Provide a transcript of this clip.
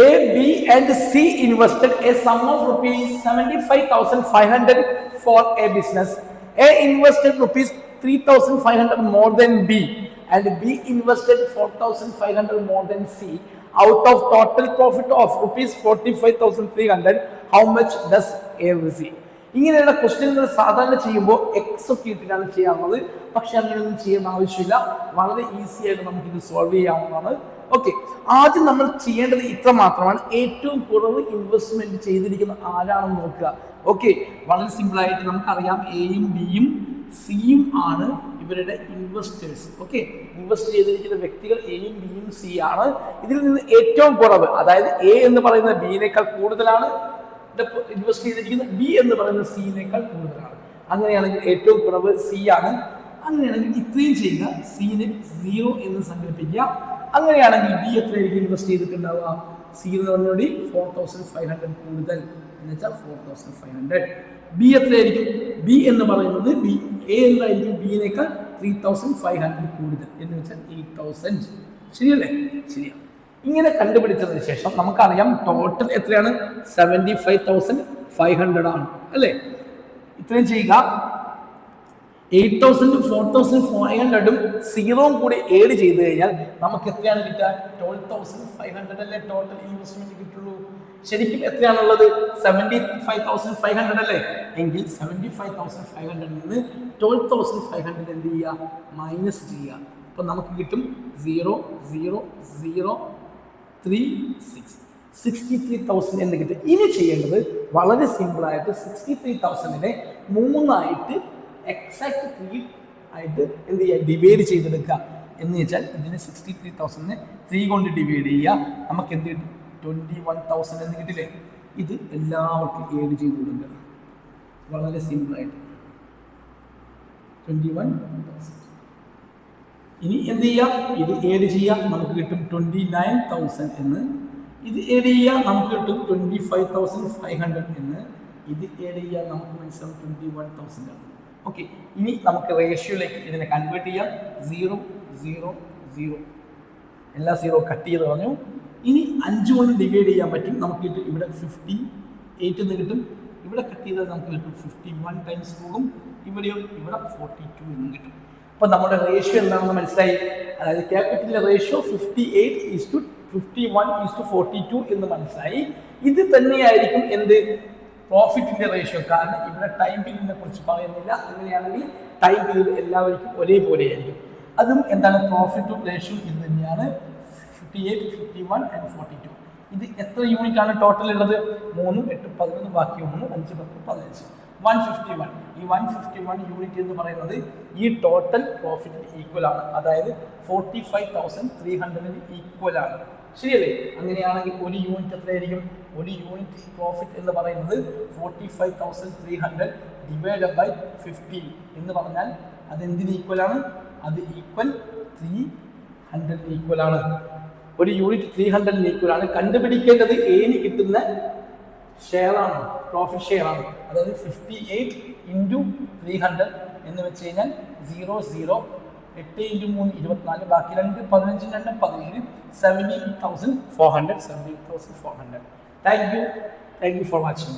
A, B and C invested a sum of rupees 75,500 for a business. A invested rupees 3,500 more than B and B invested 4,500 more than C. Out of total profit of rupees 45,300, how much does A receive? ഇങ്ങനെയുള്ള ക്വസ്റ്റ്യനുകൾ സാധാരണ ചെയ്യുമ്പോൾ X ഒക്കെ ഇട്ടിട്ടാണ് ചെയ്യാറുള്ളത്. പക്ഷെ അങ്ങനെയൊന്നും ചെയ്യേണ്ട ആവശ്യമില്ല. വളരെ ഈസി ആയിട്ട് നമുക്കിത് സോൾവ് ചെയ്യാവുന്നതാണ്. ഓക്കെ, ആദ്യം നമ്മൾ ചെയ്യേണ്ടത് ഇത്ര മാത്രമാണ്. ഏറ്റവും കുറവ് ഇൻവെസ്റ്റ്മെന്റ് ചെയ്തിരിക്കുന്ന ആരാണെന്ന് നോക്കുക. ഓക്കെ, വളരെ സിമ്പിൾ ആയിട്ട് നമുക്കറിയാം എയും ബിയും സിയും ആണ് ഇവരുടെ ഇൻവെസ്റ്റേഴ്സ്. ഓക്കെ, ഇൻവെസ്റ്റ് ചെയ്തിരിക്കുന്ന വ്യക്തികൾ എയും ബിയും സി ആണ്. ഇതിൽ നിന്ന് ഏറ്റവും കുറവ്, അതായത് എ എന്ന് പറയുന്നത് ബിയിനേക്കാൾ കൂടുതലാണ്, ഇൻവെസ്റ്റ് ചെയ്തിരിക്കുന്നത് ബി എന്ന് പറയുന്ന സിയിനേക്കാൾ കൂടുതലാണ്. അങ്ങനെയാണെങ്കിൽ ഏറ്റവും കുറവ് സി ആണ്. അങ്ങനെയാണെങ്കിൽ ഇത്രയും ചെയ്യുക, സിന് 0 എന്ന് സങ്കല്പിക്കുക. അങ്ങനെയാണെങ്കിൽ ബി എത്രയായിരിക്കും ഇൻവെസ്റ്റ് ചെയ്തിട്ടുണ്ടാവുക? സി എന്ന് പറഞ്ഞോടി 4,500 കൂടുതൽ എന്ന് വെച്ചാൽ 4,500. ബി എത്രയായിരിക്കും? ബി എന്ന് പറയുന്നത് ബി എ എന്തായിരിക്കും? ബിയിനേക്കാൾ 3,500 കൂടുതൽ എന്ന് വെച്ചാൽ 8,000. ശരിയല്ലേ? ശരിയാണ്. ഇങ്ങനെ കണ്ടുപിടിച്ചതിന് ശേഷം നമുക്കറിയാം ടോട്ടൽ എത്രയാണ്? 75,500 ആണ് അല്ലേ? ഇത്രയും ചെയ്യുക. 8,000 4,500 0 കൂടി ഏഡ് ചെയ്ത് കഴിഞ്ഞാൽ നമുക്ക് എത്രയാണ് കിട്ടുക? 12,500 അല്ലേ ടോട്ടൽ ഇൻവെസ്റ്റ്മെന്റ് കിട്ടുള്ളൂ. ശരിക്കും എത്രയാണുള്ളത്? 75,500 അല്ലേ? എങ്കിൽ 75,500 നിന്ന് 12,500 എന്ത് ചെയ്യുക? മൈനസ് ചെയ്യുക. അപ്പൊ നമുക്ക് കിട്ടും 0,0,0,36 63,000 എന്ന് കിട്ടും. ഇനി ചെയ്യേണ്ടത് വളരെ സിമ്പിൾ ആയിട്ട് 63,000നെ 3 എക്സാക്ട് 3 ആയിട്ട് എന്ത് ചെയ്യുക? ഡിവൈഡ് ചെയ്തെടുക്കുക. എന്ന് വെച്ചാൽ ഇതിന് 63,000നെ 3 കൊണ്ട് ഡിവൈഡ് ചെയ്യുക. നമുക്ക് എന്ത് കിട്ടും? 21,000 എന്ന് കിട്ടില്ലേ? ഇത് എല്ലാവർക്കും ഏഡ് ചെയ്ത് കൊടുക്കുക. വളരെ സിമ്പിൾ ആയിട്ട് 21,000. ഇനി എന്ത് ചെയ്യാം? ഇത് ഏഡ് ചെയ്യാം, നമുക്ക് കിട്ടും 29,000 എന്ന്. ഇത് ഏഡ് ചെയ്യാം, നമുക്ക് കിട്ടും 25,500 എന്ന്. ഇത് ഏഡ് ചെയ്യാം, നമുക്ക് മനസ്സിലാവും 21,000 ആണ്. ഓക്കെ, ഇനി നമുക്ക് റേഷ്യോയിലേക്ക് ഇതിനെ കൺവേർട്ട് ചെയ്യാം. 0 0 0 എല്ലാ 0 കട്ട് ചെയ്ത് പറഞ്ഞു. ഇനി 5 കൊണ്ട് ഡിവൈഡ് ചെയ്യാൻ പറ്റും. നമുക്ക് കിട്ടും ഇവിടെ 58 എന്ന് കിട്ടും. ഇവിടെ കട്ട് ചെയ്താൽ നമുക്ക് കിട്ടും 51 ടൈംസ് പോകും. ഇവിടെ 42 എന്ന് കിട്ടും. അപ്പൊ നമ്മുടെ റേഷ്യോ എന്താണെന്ന് മനസ്സിലായി. അതായത് ക്യാപിറ്റലിന്റെ റേഷ്യോ 58:51:42 എന്ന് മനസ്സിലായി. ഇത് തന്നെയായിരിക്കും എന്ത്? പ്രോഫിറ്റിന്റെ റേഷ്യോ. കാരണം ഇവിടെ ടൈം പീരീഡിനെ കുറിച്ച് പറയുന്നില്ല. അങ്ങനെയാണെങ്കിൽ ടൈം പീരീഡ് എല്ലാവർക്കും ഒരേപോലെ ആയിരിക്കും. അതും എന്താണ്? പ്രോഫിറ്റും റേഷ്യോ ഇത് തന്നെയാണ്. 58, 51 and 42. ഇത് എത്ര യൂണിറ്റ് ആണ് ടോട്ടൽ ഉള്ളത്? 3, 8, 11 ബാക്കി 1, 5, 10, 15. 151. ഈ 151 യൂണിറ്റ് എന്ന് പറയുന്നത് ഈ ടോട്ടൽ പ്രോഫിറ്റിന് ഈക്വൽ ആണ്. അതായത് 45,300 ഈക്വൽ ആണ്. ശരിയല്ലേ? അങ്ങനെയാണെങ്കിൽ ഒരു യൂണിറ്റ് എത്രയായിരിക്കും? ഒരു യൂണിറ്റ് പ്രോഫിറ്റ് എന്ന് പറയുന്നത് 45,300 ഡിവൈഡഡ് ബൈ 15 എന്ന് പറഞ്ഞാൽ അത് എന്തിന് ഈക്വൽ ആണ്? അത് ഈക്വൽ 300 ഈക്വൽ ആണ്. ഒരു യൂണിറ്റ് 300 ഈക്വൽ ആണ്. കണ്ടുപിടിക്കേണ്ടത് എന് കിട്ടുന്ന ഷെയർ ആണ്, പ്രോഫിറ്റ് ഷെയർ ആണ്. അതായത് 58 × 300 എന്ന് വെച്ച് കഴിഞ്ഞാൽ 0 8 × 3 24, ബാക്കി 2 15 2 17 17,400. Thank you for watching.